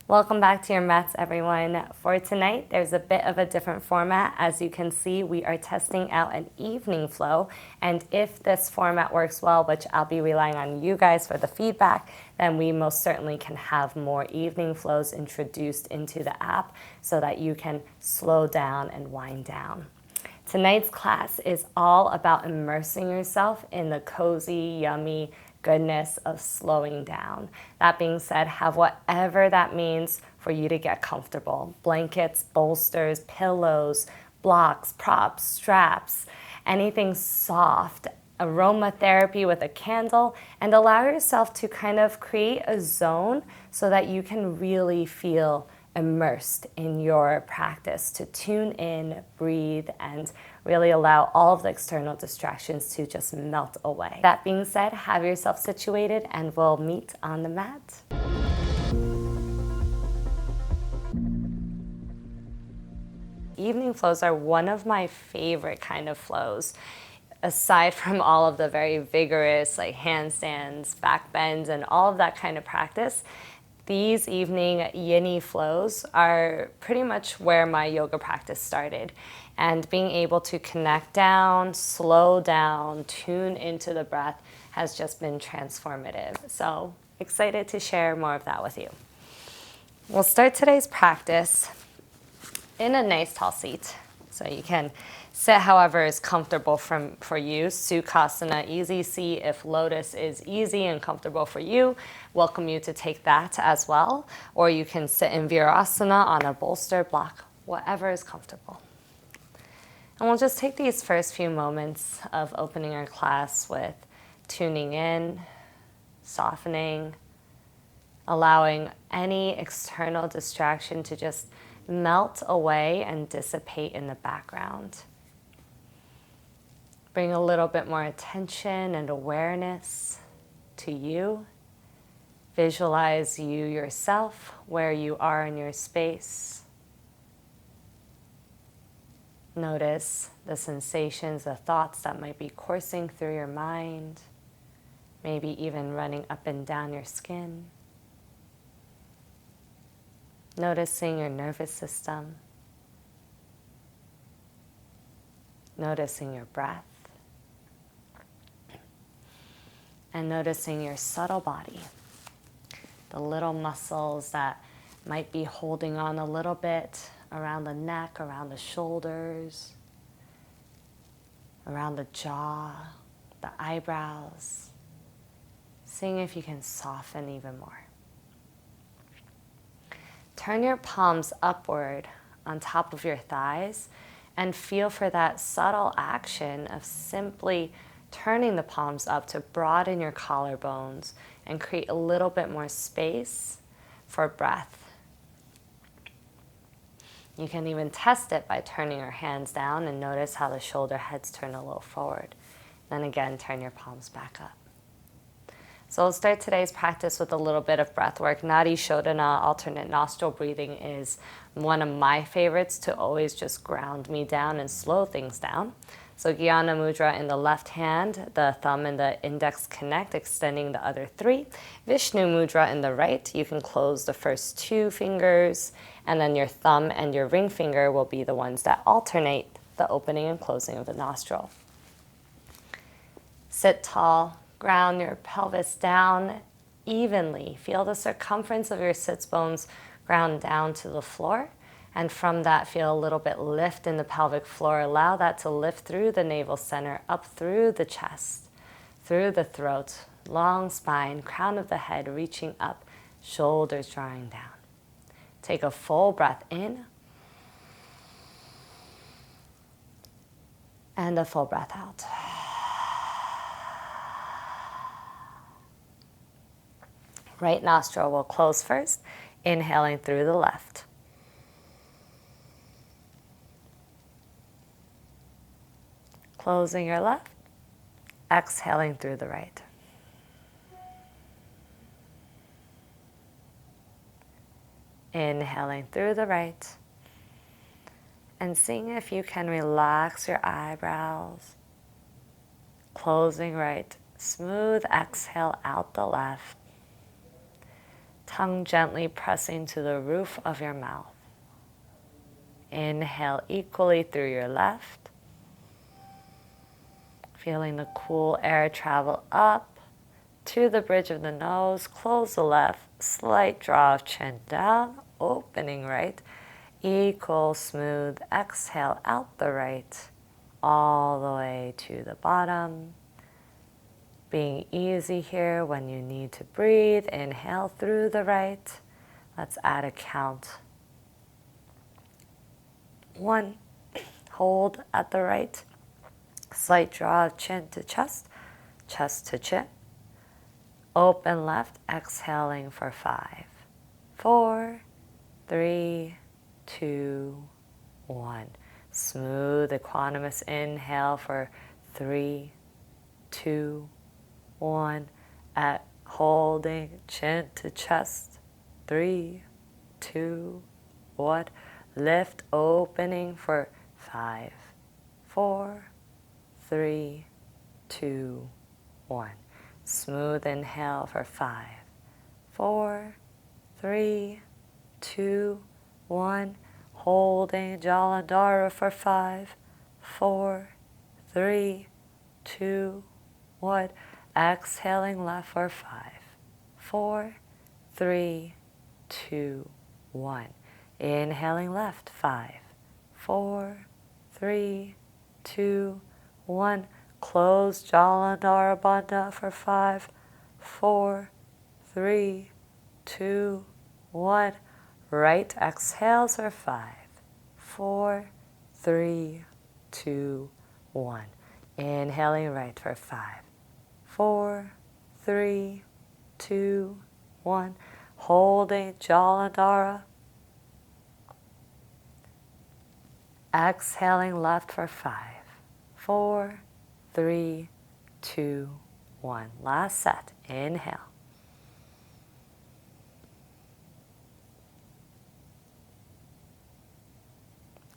Welcome back to your mats, everyone. For tonight, there's a bit of a different format. As you can see, we are testing out an evening flow. And if this format works well, which I'll be relying on you guys for the feedback, then we most certainly can have more evening flows introduced into the app so that you can slow down and wind down. Tonight's class is all about immersing yourself in the cozy, yummy goodness of slowing down. That being said, have whatever that means for you to get comfortable. Blankets, bolsters, pillows, blocks, props, straps, anything soft, aromatherapy with a candle, and allow yourself to kind of create a zone so that you can really feel immersed in your practice, to tune in, breathe, and really allow all of the external distractions to just melt away. That being said, have yourself situated and we'll meet on the mat. Evening flows are one of my favorite kind of flows. Aside from all of the very vigorous like handstands, back bends, and all of that kind of practice, these evening yin flows are pretty much where my yoga practice started. And being able to connect down, slow down, tune into the breath has just been transformative. So excited to share more of that with you. We'll start today's practice in a nice tall seat. So you can sit however is comfortable for you. Sukhasana, easy seat. If lotus is easy and comfortable for you, welcome you to take that as well. Or you can sit in virasana on a bolster block, whatever is comfortable. And we'll just take these first few moments of opening our class with tuning in, softening, allowing any external distraction to just melt away and dissipate in the background. Bring a little bit more attention and awareness to you. Visualize you yourself, where you are in your space. Notice the sensations, the thoughts that might be coursing through your mind, maybe even running up and down your skin. Noticing your nervous system. Noticing your breath. And noticing your subtle body. The little muscles that might be holding on a little bit around the neck, around the shoulders, around the jaw, the eyebrows. Seeing if you can soften even more. Turn your palms upward on top of your thighs and feel for that subtle action of simply turning the palms up to broaden your collarbones and create a little bit more space for breath. You can even test it by turning your hands down and notice how the shoulder heads turn a little forward. Then again, turn your palms back up. So we'll start today's practice with a little bit of breath work. Nadi Shodhana, alternate nostril breathing, is one of my favorites to always just ground me down and slow things down. So Jnana Mudra in the left hand, the thumb and the index connect, extending the other three. Vishnu Mudra in the right, you can close the first two fingers, and then your thumb and your ring finger will be the ones that alternate the opening and closing of the nostril. Sit tall, ground your pelvis down evenly. Feel the circumference of your sits bones ground down to the floor. And from that, feel a little bit lift in the pelvic floor. Allow that to lift through the navel center, up through the chest, through the throat, long spine, crown of the head reaching up, shoulders drawing down. Take a full breath in and a full breath out. Right nostril will close first, inhaling through the left. Closing your left, exhaling through the right. Inhaling through the right, and seeing if you can relax your eyebrows. Closing right, smooth exhale out the left. Tongue gently pressing to the roof of your mouth. Inhale equally through your left. Feeling the cool air travel up to the bridge of the nose. Close the left. Slight draw of chin down. Opening right. Equal smooth exhale out the right. All the way to the bottom. Being easy here when you need to breathe. Inhale through the right. Let's add a count. 1. Hold at the right. Slight draw of chin to chest, chest to chin. Open left, exhaling for 5, 4, 3, 2, 1. Smooth equanimous inhale for 3, 2, 1. At holding chin to chest. 3, 2, 1. Lift opening for 5, 4, 3, 2, 1. Smooth inhale for 5, 4, 3, 2, 1. Holding Jalandhara for 5, 4, 3, 2, 1. Exhaling left for 5, 4, 3, 2, 1. Inhaling left, 5, 4, 3, 2, 1. Close Jalandhara Bandha for 5, 4, 3, 2, 1. Right exhales for 5, 4, 3, 2, 1. Inhaling right for 5, 4, 3, 2, 1. Holding Jalandhara. Exhaling left for 5, 4, 3, 2, 1. Last set. Inhale.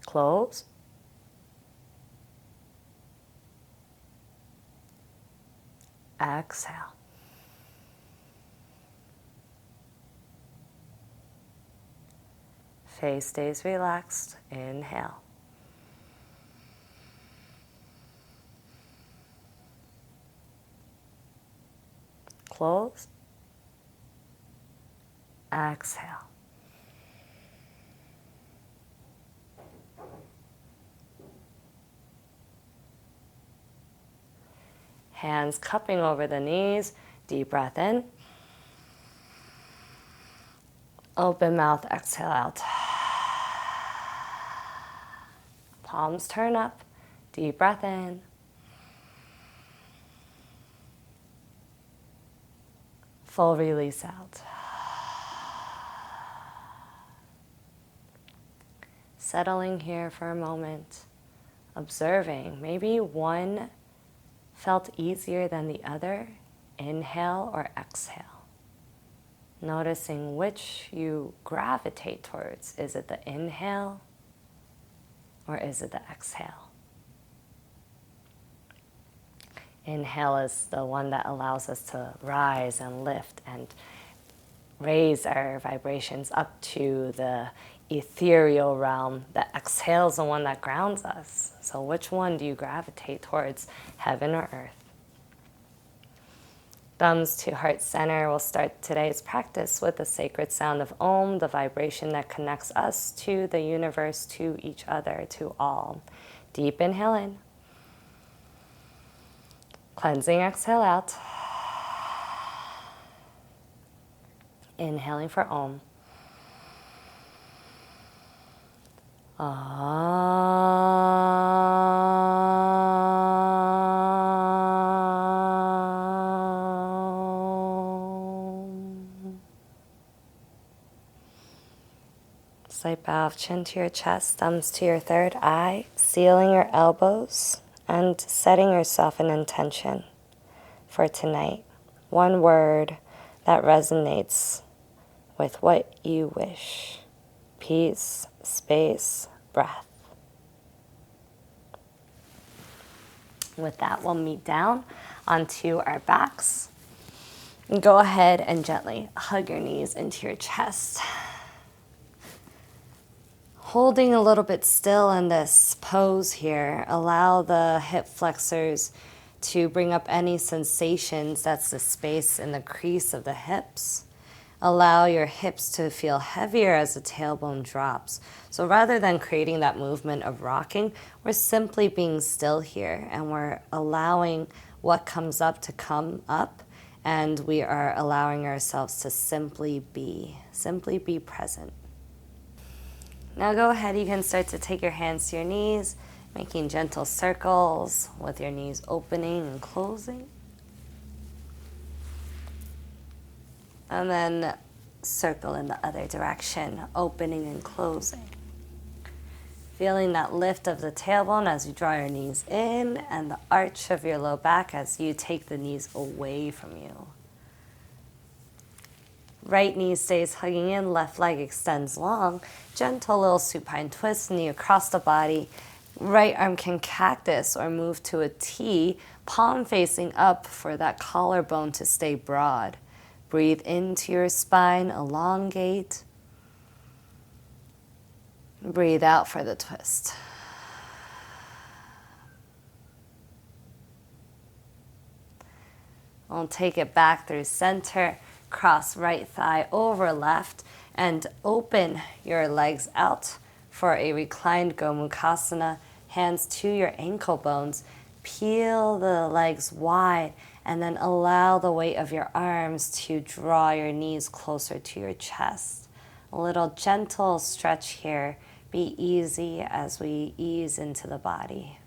Close. Exhale. Face stays relaxed. Inhale. Close. Exhale. Hands cupping over the knees. Deep breath in. Open mouth, exhale out. Palms turn up. Deep breath in. Full release out. Settling here for a moment. Observing. Maybe one felt easier than the other. Inhale or exhale. Noticing which you gravitate towards. Is it the inhale or is it the exhale? Inhale is the one that allows us to rise and lift and raise our vibrations up to the ethereal realm. The exhale is the one that grounds us. So which one do you gravitate towards, heaven or earth? Thumbs to heart center. We'll start today's practice with the sacred sound of Om, the vibration that connects us to the universe, to each other, to all. Deep inhale in. Cleansing exhale out. Inhaling for Om. Slight bow of chin to your chest, thumbs to your third eye, sealing your elbows and setting yourself an intention for tonight. One word that resonates with what you wish. Peace, space, breath. With that, we'll meet down onto our backs. And go ahead and gently hug your knees into your chest. Holding a little bit still in this pose here, allow the hip flexors to bring up any sensations. That's the space in the crease of the hips. Allow your hips to feel heavier as the tailbone drops. So rather than creating that movement of rocking, we're simply being still here, and we're allowing what comes up to come up, and we are allowing ourselves to simply be present. Now go ahead, you can start to take your hands to your knees, making gentle circles with your knees opening and closing. And then circle in the other direction, opening and closing. Feeling that lift of the tailbone as you draw your knees in, and the arch of your low back as you take the knees away from you. Right knee stays hugging in, left leg extends long. Gentle little supine twist, knee across the body. Right arm can cactus or move to a T, palm facing up for that collarbone to stay broad. Breathe into your spine, elongate. Breathe out for the twist. We'll take it back through center. Cross right thigh over left and open your legs out for a reclined Gomukhasana. Hands to your ankle bones. Peel the legs wide and then allow the weight of your arms to draw your knees closer to your chest. A little gentle stretch here. Be easy as we ease into the body.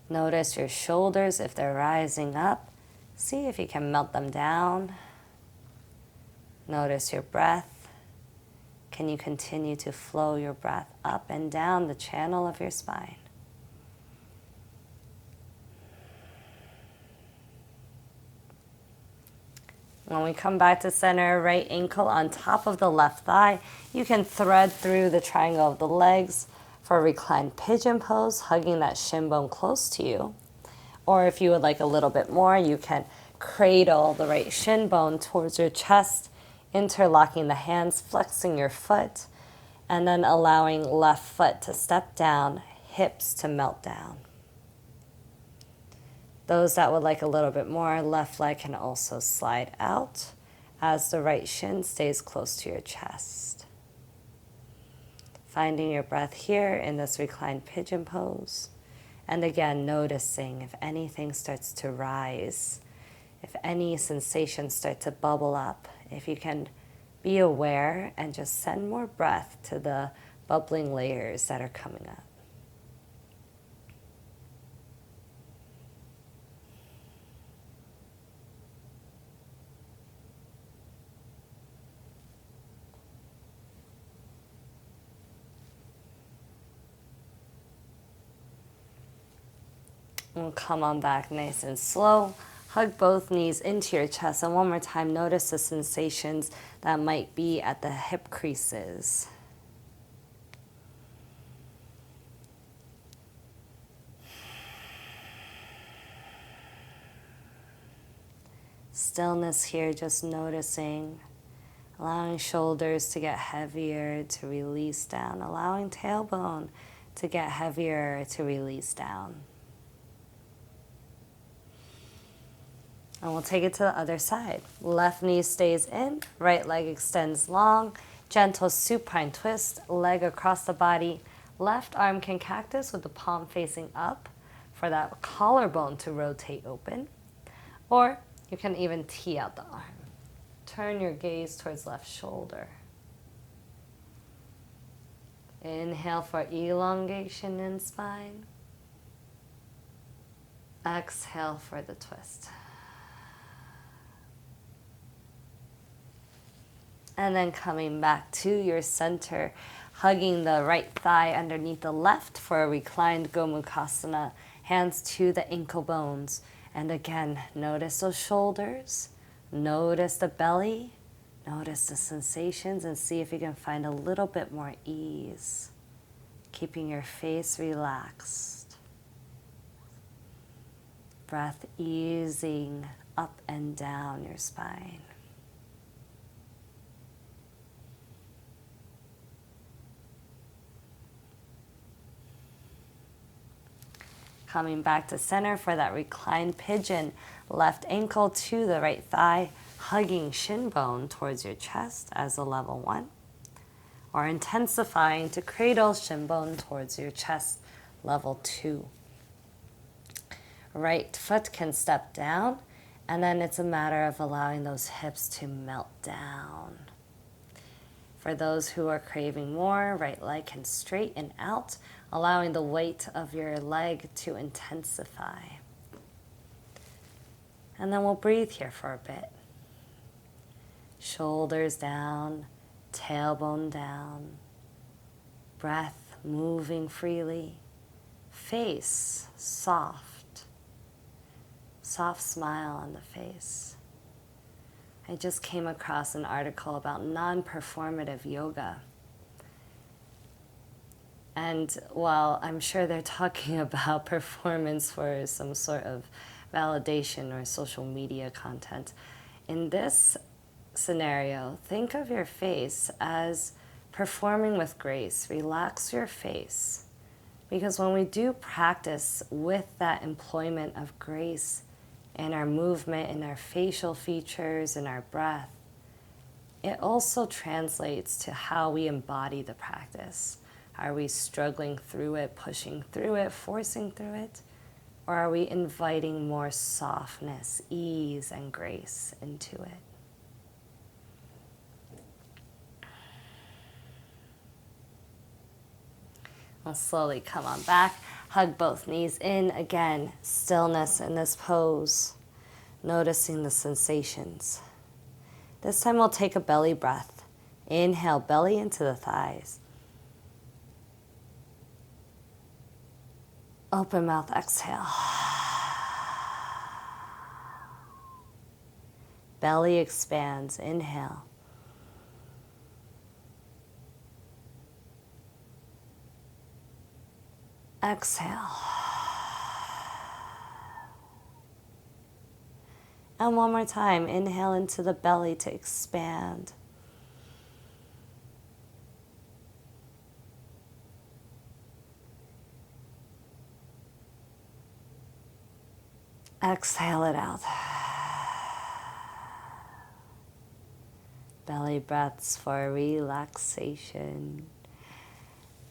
Notice your shoulders if they're rising up. See if you can melt them down. Notice your breath. Can you continue to flow your breath up and down the channel of your spine? When we come back to center, right ankle on top of the left thigh, you can thread through the triangle of the legs for a reclined pigeon pose, hugging that shin bone close to you. Or if you would like a little bit more, you can cradle the right shin bone towards your chest, interlocking the hands, flexing your foot, and then allowing left foot to step down, hips to melt down. Those that would like a little bit more, left leg can also slide out as the right shin stays close to your chest. Finding your breath here in this reclined pigeon pose. And again, noticing if anything starts to rise, if any sensations start to bubble up, if you can be aware and just send more breath to the bubbling layers that are coming up. We'll come on back nice and slow. Hug both knees into your chest. And one more time, notice the sensations that might be at the hip creases. Stillness here, just noticing. Allowing shoulders to get heavier, to release down. Allowing tailbone to get heavier, to release down. And we'll take it to the other side. Left knee stays in, right leg extends long. Gentle supine twist, leg across the body. Left arm can cactus with the palm facing up for that collarbone to rotate open. Or you can even tee out the arm. Turn your gaze towards left shoulder. Inhale for elongation in spine. Exhale for the twist. And then coming back to your center, hugging the right thigh underneath the left for a reclined Gomukhasana. Hands to the ankle bones. And again, notice those shoulders. Notice the belly. Notice the sensations and see if you can find a little bit more ease. Keeping your face relaxed. Breath easing up and down your spine. Coming back to center for that reclined pigeon, left ankle to the right thigh, hugging shin bone towards your chest as a level 1, or intensifying to cradle shin bone towards your chest, level 2. Right foot can step down, and then it's a matter of allowing those hips to melt down. For those who are craving more, right leg can straighten out, allowing the weight of your leg to intensify. And then we'll breathe here for a bit. Shoulders down, tailbone down, breath moving freely, face soft, soft smile on the face. I just came across an article about non-performative yoga. And while I'm sure they're talking about performance for some sort of validation or social media content, in this scenario, think of your face as performing with grace. Relax your face. Because when we do practice with that employment of grace in our movement, in our facial features, in our breath, it also translates to how we embody the practice. Are we struggling through it, pushing through it, forcing through it? Or are we inviting more softness, ease, and grace into it? We'll slowly come on back, hug both knees in. Again, stillness in this pose, noticing the sensations. This time we'll take a belly breath. Inhale, belly into the thighs. Open mouth, exhale. Belly expands, inhale. Exhale. And one more time, inhale into the belly to expand. Exhale it out. Belly breaths for relaxation.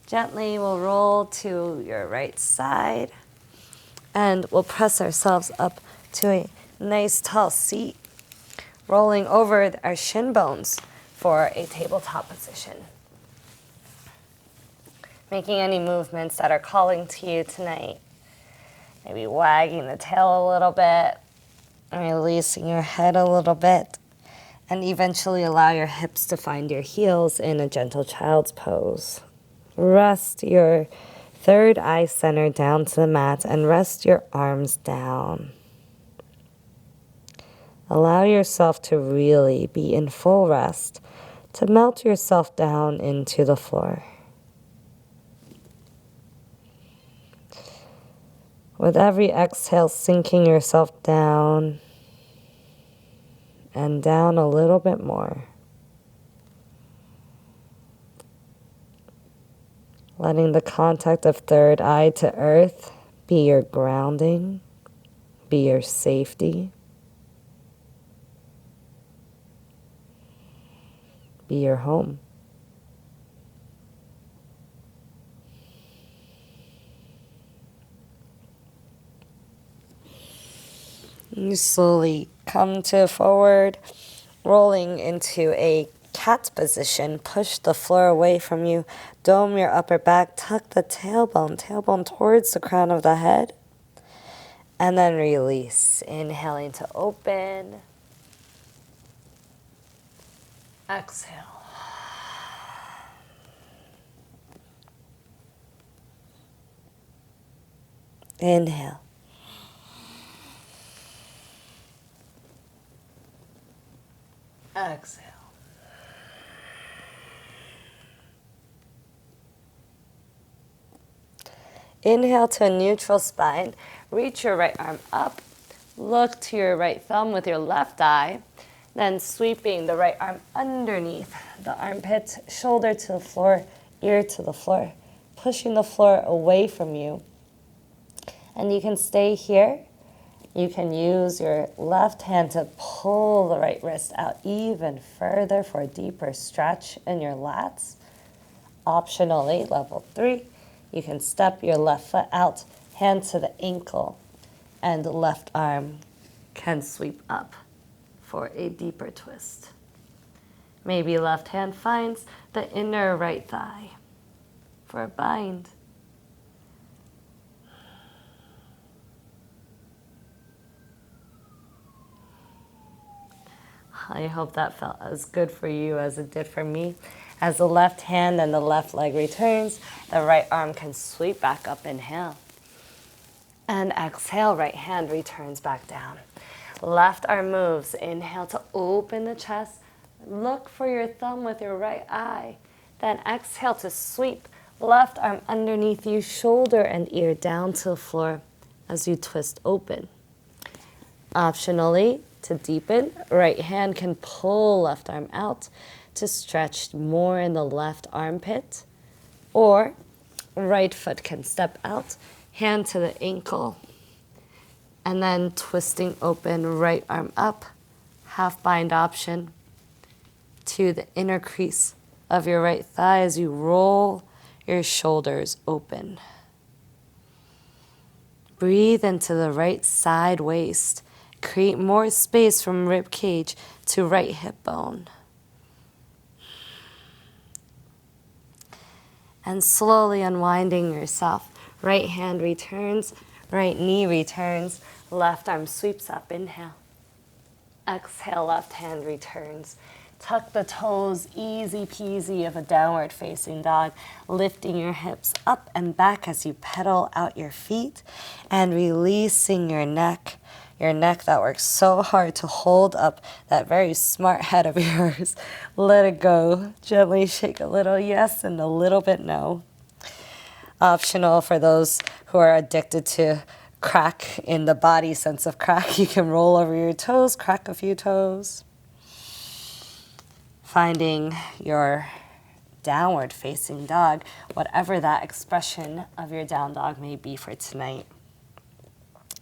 Gently we'll roll to your right side and we'll press ourselves up to a nice tall seat, rolling over our shin bones for a tabletop position. Making any movements that are calling to you tonight. Maybe wagging the tail a little bit, releasing your head a little bit, and eventually allow your hips to find your heels in a gentle child's pose. Rest your third eye center down to the mat and rest your arms down. Allow yourself to really be in full rest, to melt yourself down into the floor. With every exhale, sinking yourself down and down a little bit more. Letting the contact of third eye to earth be your grounding, be your safety, be your home. You slowly come to forward, rolling into a cat position. Push the floor away from you. Dome your upper back. Tuck the tailbone towards the crown of the head. And then release. Inhaling to open. Exhale. Inhale. Exhale. Inhale to a neutral spine. Reach your right arm up. Look to your right thumb with your left eye, then sweeping the right arm underneath the armpit, shoulder to the floor, ear to the floor, pushing the floor away from you. And you can stay here. You can use your left hand to pull the right wrist out even further for a deeper stretch in your lats. Optionally, level 3, you can step your left foot out, hand to the ankle, and the left arm can sweep up for a deeper twist. Maybe left hand finds the inner right thigh for a bind. I hope that felt as good for you as it did for me. As the left hand and the left leg returns, the right arm can sweep back up, inhale. And exhale, right hand returns back down. Left arm moves, inhale to open the chest. Look for your thumb with your right eye. Then exhale to sweep, left arm underneath you, shoulder and ear down to the floor as you twist open. Optionally, to deepen, right hand can pull left arm out to stretch more in the left armpit, or right foot can step out, hand to the ankle, and then twisting open, right arm up, half bind option to the inner crease of your right thigh as you roll your shoulders open. Breathe into the right side waist. Create more space from rib cage to right hip bone. And slowly unwinding yourself. Right hand returns, right knee returns, left arm sweeps up, inhale. Exhale, left hand returns. Tuck the toes, easy peasy of a downward facing dog, lifting your hips up and back as you pedal out your feet and releasing your neck that works so hard to hold up that very smart head of yours. Let it go. Gently shake a little yes and a little bit no. Optional for those who are addicted to crack in the body sense of crack. You can roll over your toes, crack a few toes. Finding your downward facing dog, whatever that expression of your down dog may be for tonight.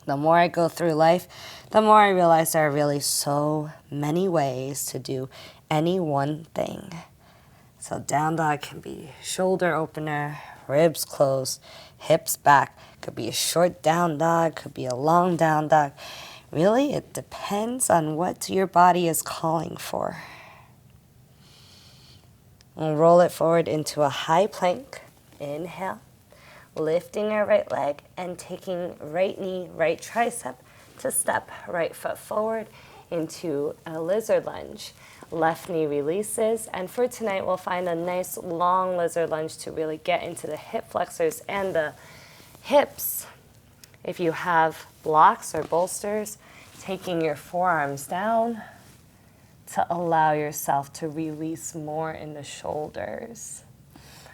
The more I go through life, the more I realize there are really so many ways to do any one thing. So down dog can be shoulder opener, ribs closed, hips back. Could be a short down dog, could be a long down dog. Really, it depends on what your body is calling for. And roll it forward into a high plank. Inhale. Lifting our right leg and taking right knee, right tricep to step right foot forward into a lizard lunge. Left knee releases, and for tonight we'll find a nice long lizard lunge to really get into the hip flexors and the hips. If you have blocks or bolsters, taking your forearms down to allow yourself to release more in the shoulders.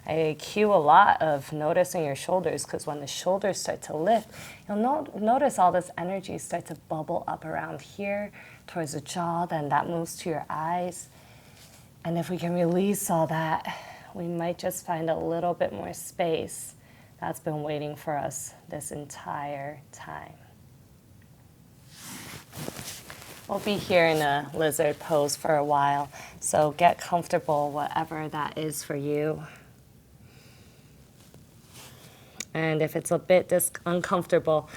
I cue a lot of noticing your shoulders, because when the shoulders start to lift, you'll notice all this energy start to bubble up around here towards the jaw, then that moves to your eyes. And if we can release all that, we might just find a little bit more space that's been waiting for us this entire time. We'll be here in a lizard pose for a while, so get comfortable, whatever that is for you. And if it's a bit uncomfortable,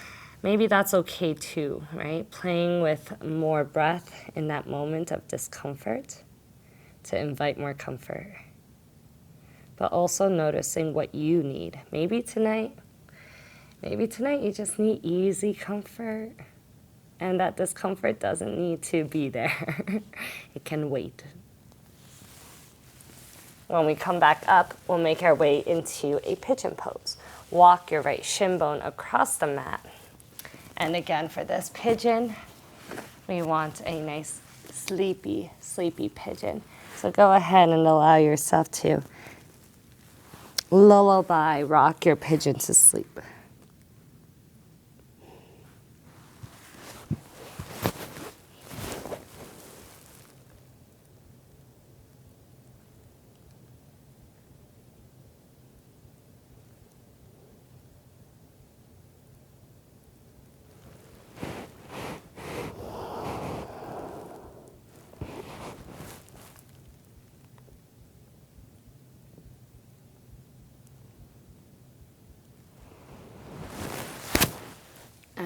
maybe that's okay too, right? Playing with more breath in that moment of discomfort to invite more comfort. But also noticing what you need. Maybe tonight you just need easy comfort. And that discomfort doesn't need to be there. It can wait. When we come back up, we'll make our way into a pigeon pose. Walk your right shin bone across the mat. And again, for this pigeon, we want a nice sleepy pigeon. So go ahead and allow yourself to lullaby rock your pigeon to sleep.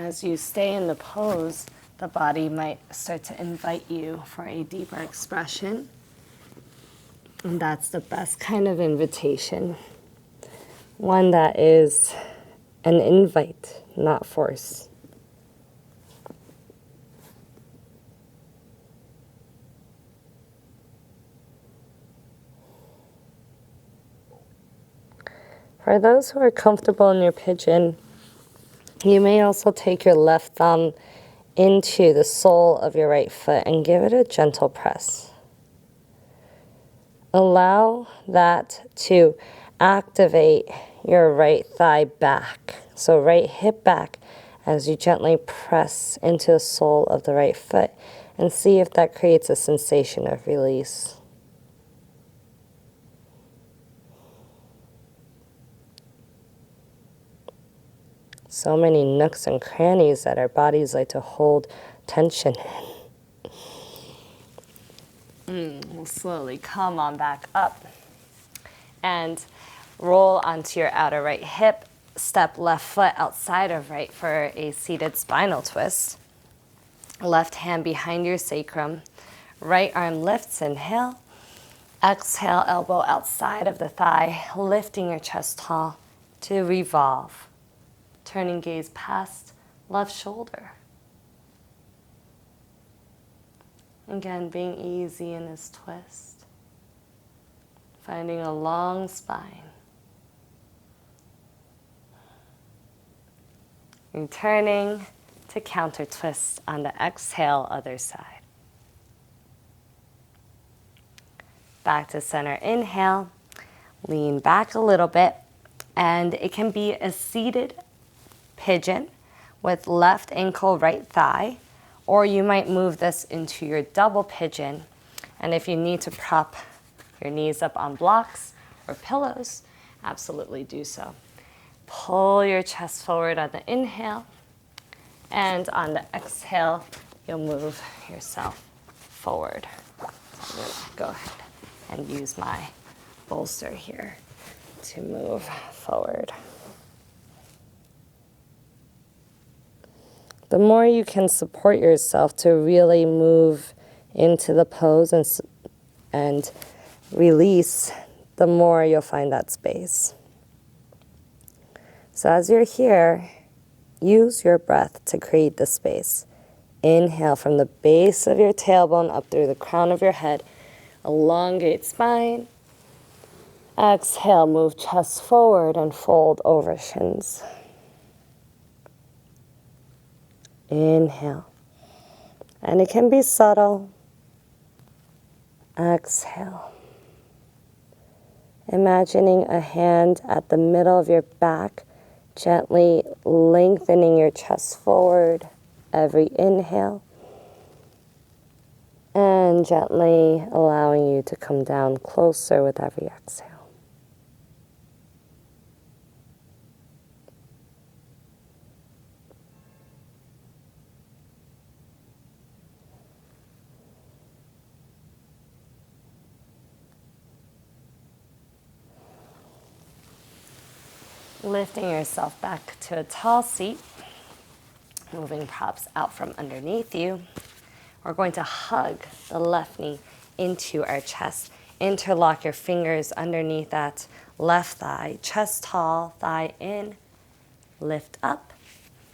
As you stay in the pose, the body might start to invite you for a deeper expression. And that's the best kind of invitation. One that is an invite, not force. For those who are comfortable in your pigeon, you may also take your left thumb into the sole of your right foot and give it a gentle press. Allow that to activate your right thigh back. So right hip back as you gently press into the sole of the right foot and see if that creates a sensation of release. So many nooks and crannies that our bodies like to hold tension in. We'll slowly come on back up and roll onto your outer right hip. Step left foot outside of right for a seated spinal twist. Left hand behind your sacrum. Right arm lifts, inhale. Exhale, elbow outside of the thigh, lifting your chest tall to revolve. Turning gaze past left shoulder. Again, being easy in this twist. Finding a long spine. Returning to counter twist on the exhale, other side. Back to center, inhale. Lean back a little bit. And it can be a seated pigeon with left ankle, right thigh, or you might move this into your double pigeon. And if you need to prop your knees up on blocks or pillows, absolutely do so. Pull your chest forward on the inhale, and on the exhale, you'll move yourself forward. I'm going to go ahead and use my bolster here to move forward. The more you can support yourself to really move into the pose and release, the more you'll find that space. So as you're here, use your breath to create the space. Inhale from the base of your tailbone up through the crown of your head. Elongate spine. Exhale, move chest forward and fold over shins. Inhale. And it can be subtle. Exhale. Imagining a hand at the middle of your back, gently lengthening your chest forward every inhale, and gently allowing you to come down closer with every exhale. Lifting yourself back to a tall seat, moving props out from underneath you. We're going to hug the left knee into our chest. Interlock your fingers underneath that left thigh, chest tall, thigh in, lift up,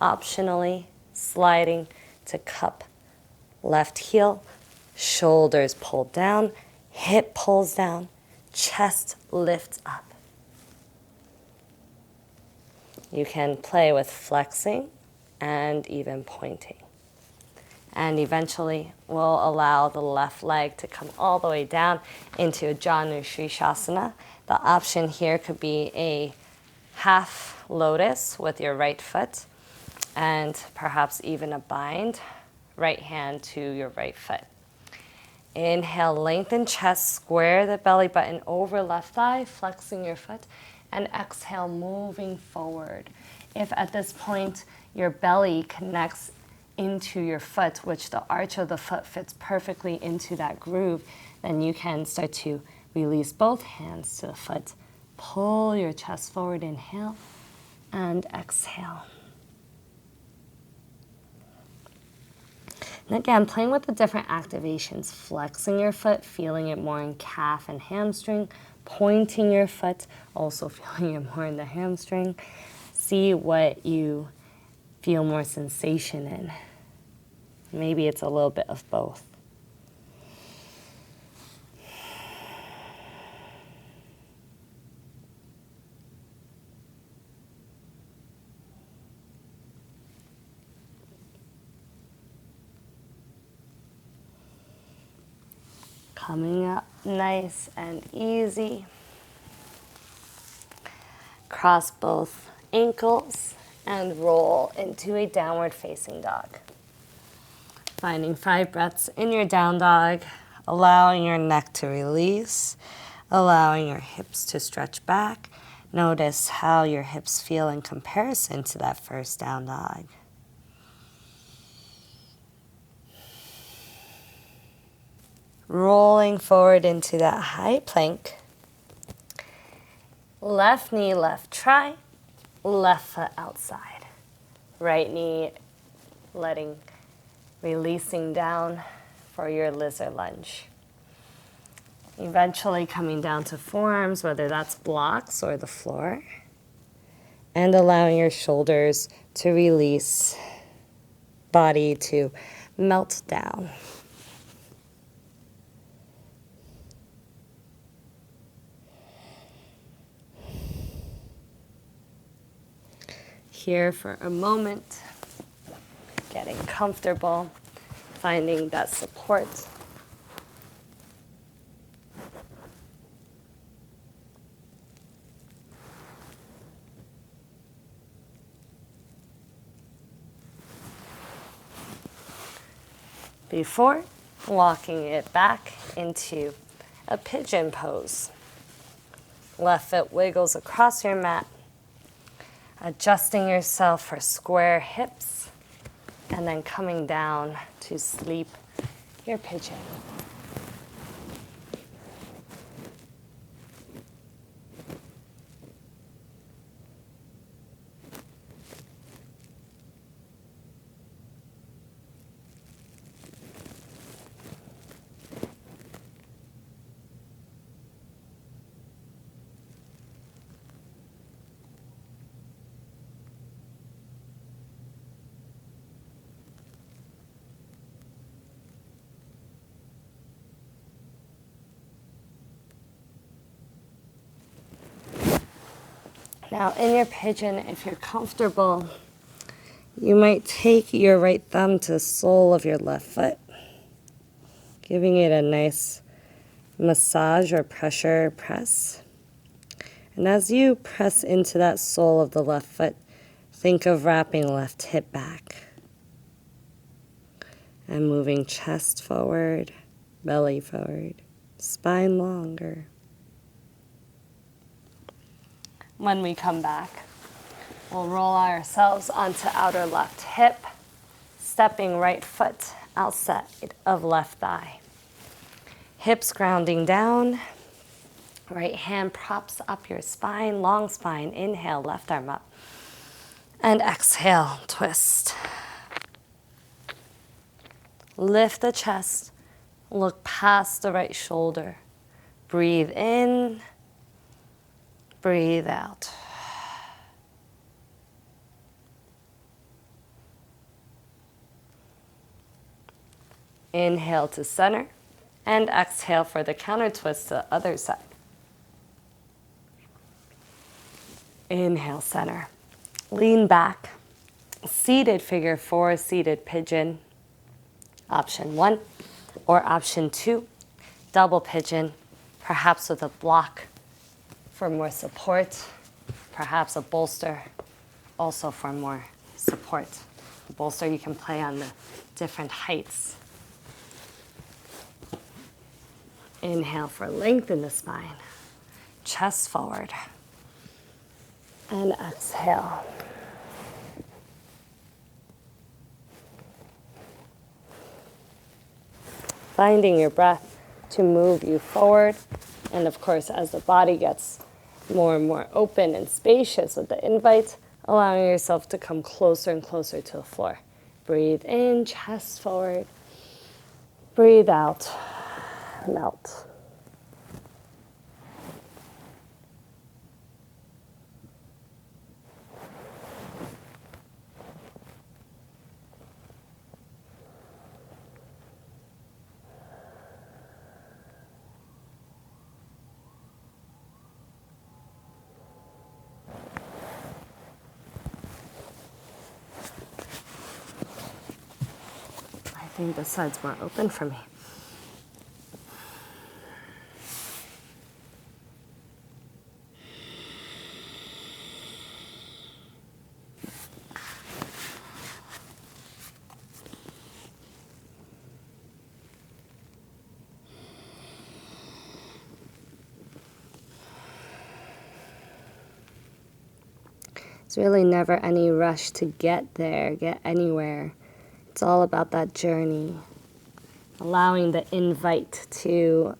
optionally sliding to cup left heel, shoulders pulled down, hip pulls down, chest lifts up. You can play with flexing and even pointing. And eventually we'll allow the left leg to come all the way down into Janu Shirshasana. The option here could be a half lotus with your right foot and perhaps even a bind, right hand to your right foot. Inhale, lengthen chest, square the belly button over left thigh, flexing your foot, and exhale, moving forward. If at this point your belly connects into your foot, which the arch of the foot fits perfectly into that groove, then you can start to release both hands to the foot. Pull your chest forward, inhale, and exhale. And again, playing with the different activations, flexing your foot, feeling it more in calf and hamstring, pointing your foot, also feeling it more in the hamstring. See what you feel more sensation in. Maybe it's a little bit of both. Coming up nice and easy. Cross both ankles and roll into a downward facing dog. Finding 5 breaths in your down dog, allowing your neck to release, allowing your hips to stretch back. Notice how your hips feel in comparison to that first down dog. Rolling forward into that high plank. Left knee, left try, left foot outside. Right knee releasing down for your lizard lunge. Eventually coming down to forearms, whether that's blocks or the floor. And allowing your shoulders to release, body to melt down. Here for a moment, getting comfortable, finding that support. Before walking it back into a pigeon pose. Left foot wiggles across your mat. Adjusting yourself for square hips, and then coming down to sleep your pigeon. Now in your pigeon, if you're comfortable, you might take your right thumb to the sole of your left foot, giving it a nice massage or pressure press. And as you press into that sole of the left foot, think of wrapping left hip back and moving chest forward, belly forward, spine longer. When we come back, we'll roll ourselves onto outer left hip, stepping right foot outside of left thigh. Hips grounding down, right hand props up your spine, long spine. Inhale, left arm up. And exhale, twist. Lift the chest, look past the right shoulder. Breathe in. Breathe out. Inhale to center and exhale for the counter twist to the other side. Inhale, center. Lean back. Seated figure 4, seated pigeon. Option 1 or option 2, double pigeon, perhaps with a block for more support, perhaps a bolster also for more support. The bolster you can play on the different heights. Inhale for length in the spine, chest forward, and exhale. Finding your breath to move you forward. And of course, as the body gets more and more open and spacious with the invite, allowing yourself to come closer and closer to the floor. Breathe in, chest forward. Breathe out, melt. I think this side's more open for me. It's really never any rush to get there, get anywhere. It's all about that journey, allowing the invite to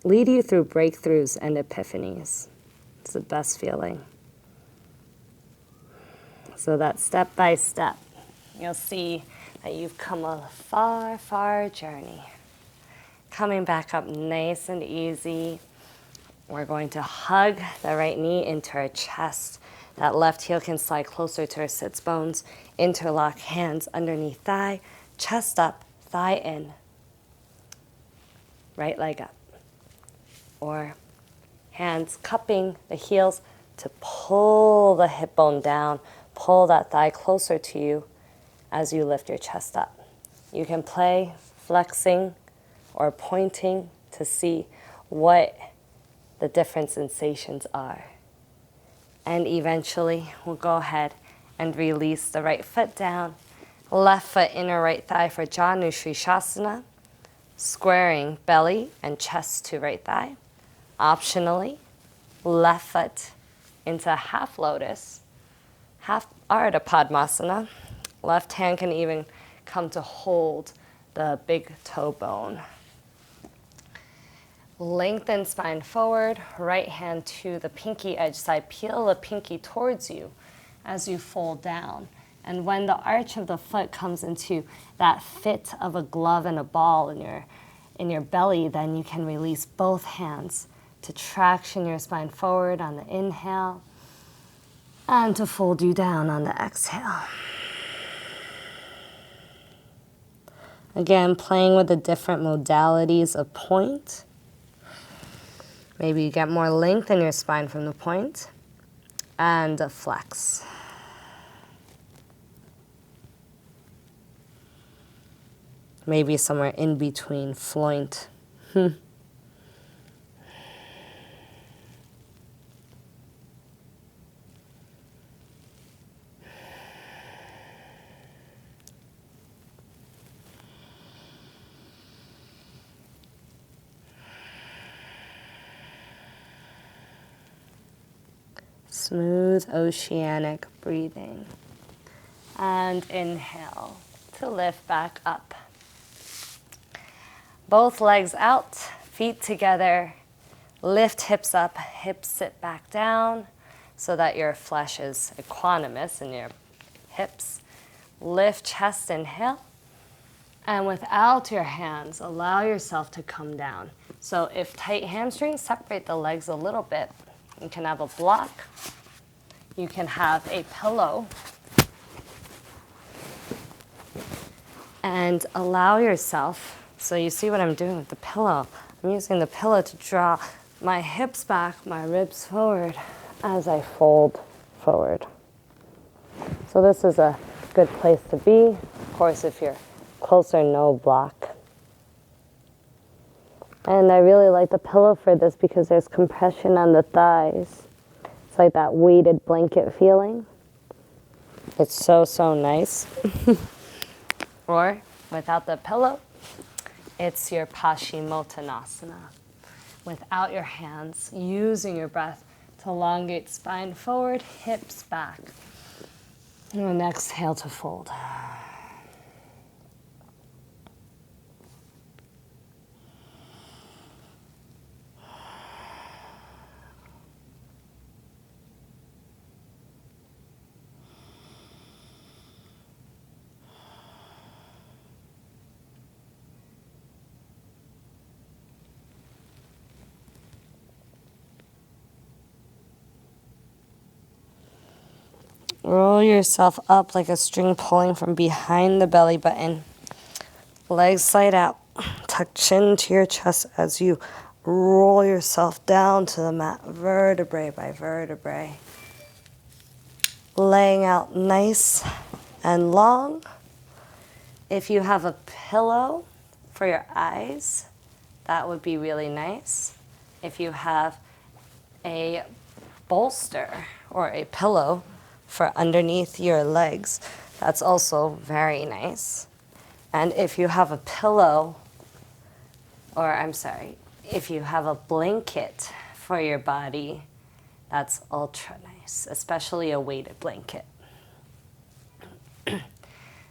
lead you through breakthroughs and epiphanies. It's the best feeling. So that step by step, you'll see that you've come a far, far journey. Coming back up nice and easy. We're going to hug the right knee into our chest. That left heel can slide closer to our sits bones. Interlock hands underneath thigh, chest up, thigh in. Right leg up. Or hands cupping the heels to pull the hip bone down, pull that thigh closer to you as you lift your chest up. You can play flexing or pointing to see what the different sensations are. And eventually, we'll go ahead and release the right foot down, left foot inner right thigh for Janushirishasana, squaring belly and chest to right thigh. Optionally, left foot into half lotus, half Ardha Padmasana. Left hand can even come to hold the big toe bone. Lengthen spine forward, right hand to the pinky edge side. Peel the pinky towards you as you fold down. And when the arch of the foot comes into that fit of a glove and a ball in your belly, then you can release both hands to traction your spine forward on the inhale and to fold you down on the exhale. Again, playing with the different modalities of point. Maybe you get more length in your spine from the point. And a flex. Maybe somewhere in between, floint. Smooth oceanic breathing. And inhale to lift back up. Both legs out, feet together. Lift hips up, hips sit back down so that your flesh is equanimous in your hips. Lift chest, inhale. And without your hands, allow yourself to come down. So if tight hamstrings, separate the legs a little bit. You can have a block. You can have a pillow. And allow yourself, so you see what I'm doing with the pillow. I'm using the pillow to draw my hips back, my ribs forward as I fold forward. So this is a good place to be. Of course, if you're closer, no block. And I really like the pillow for this because there's compression on the thighs. It's like that weighted blanket feeling. It's so, so nice. Or without the pillow, it's your Paschimottanasana. Without your hands, using your breath to elongate spine forward, hips back. And exhale to fold. Roll yourself up like a string pulling from behind the belly button. Legs slide out. Tuck chin to your chest as you roll yourself down to the mat, vertebrae by vertebrae. Laying out nice and long. If you have a pillow for your eyes, that would be really nice. If you have a bolster or a pillow for underneath your legs, that's also very nice. And if you have a pillow, or I'm sorry, if you have a blanket for your body, that's ultra nice, especially a weighted blanket.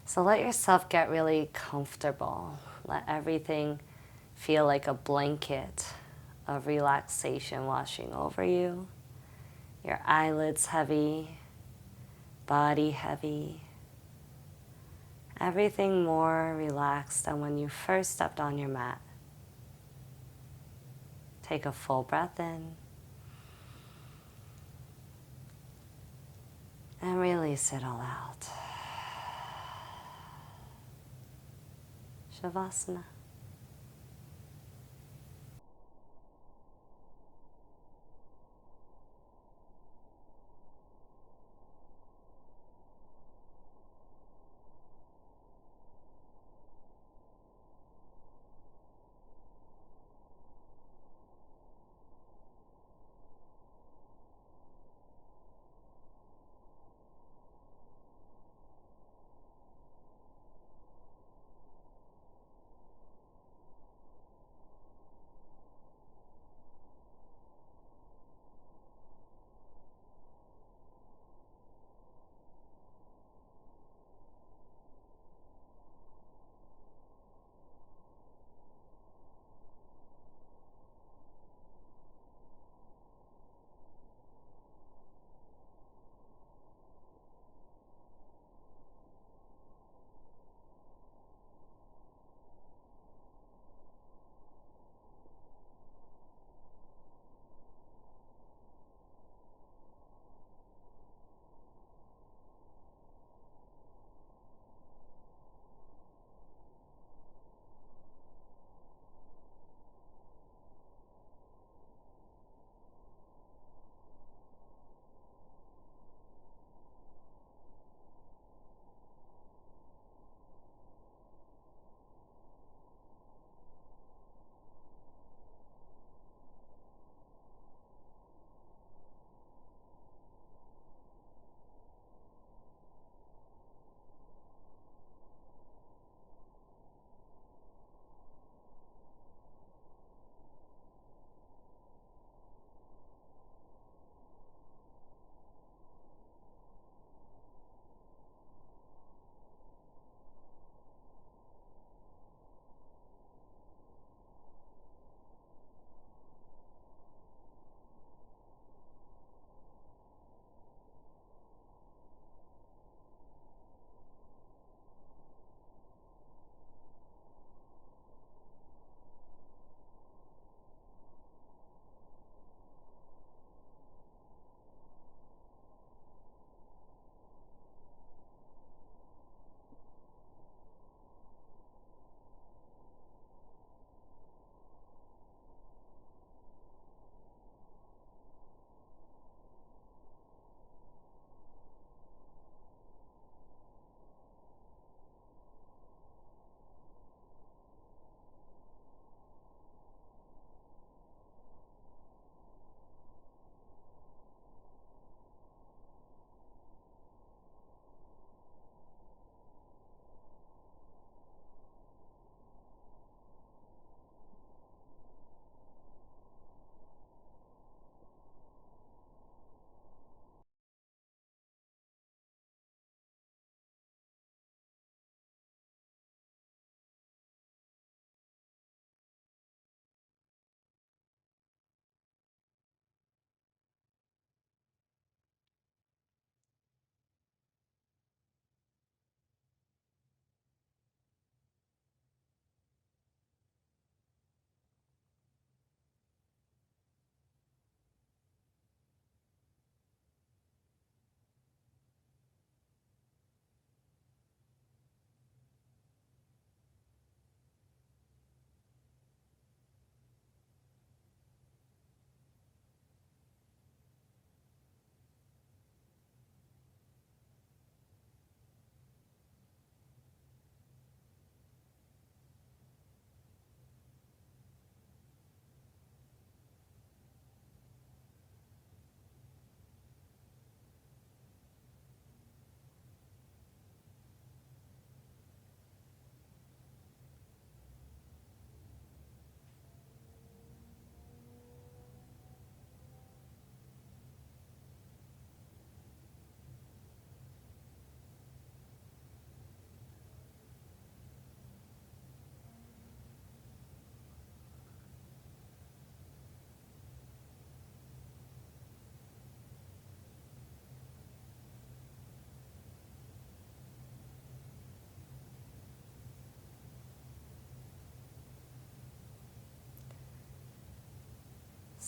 So let yourself get really comfortable. Let everything feel like a blanket of relaxation washing over you. Your eyelids heavy, body heavy. Everything more relaxed than when you first stepped on your mat. Take a full breath in. And release it all out. Shavasana.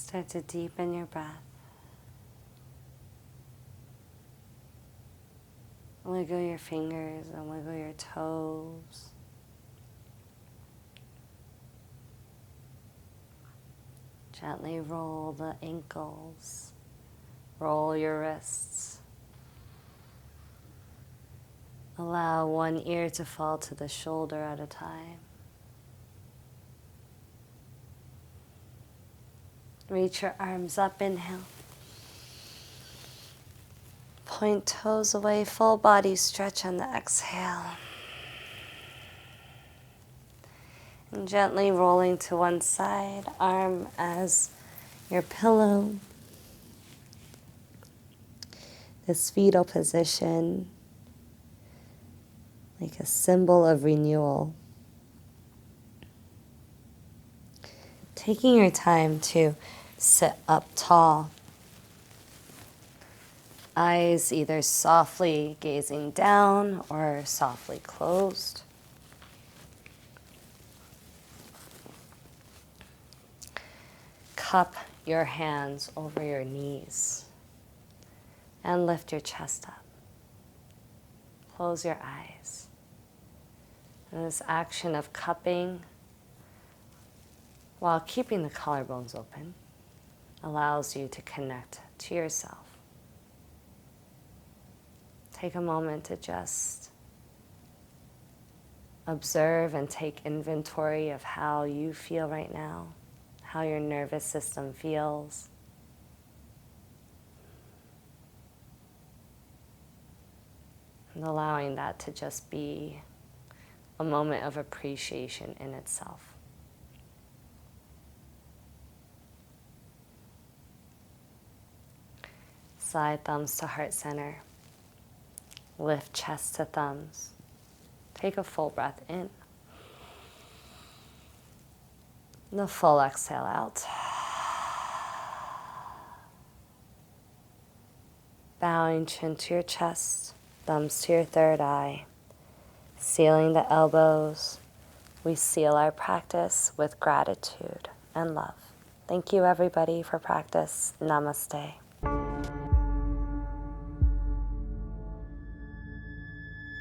Start to deepen your breath. Wiggle your fingers and wiggle your toes. Gently roll the ankles. Roll your wrists. Allow one ear to fall to the shoulder at a time. Reach your arms up, inhale. Point toes away, full body stretch on the exhale. And gently rolling to one side, arm as your pillow. This fetal position, like a symbol of renewal. Taking your time to sit up tall. Eyes either softly gazing down or softly closed. Cup your hands over your knees and lift your chest up. Close your eyes. And this action of cupping while keeping the collarbones open allows you to connect to yourself. Take a moment to just observe and take inventory of how you feel right now, how your nervous system feels. And allowing that to just be a moment of appreciation in itself. Slide thumbs to heart center. Lift chest to thumbs. Take a full breath in. And a full exhale out. Bowing chin to your chest, thumbs to your third eye. Sealing the elbows. We seal our practice with gratitude and love. Thank you, everybody, for practice. Namaste.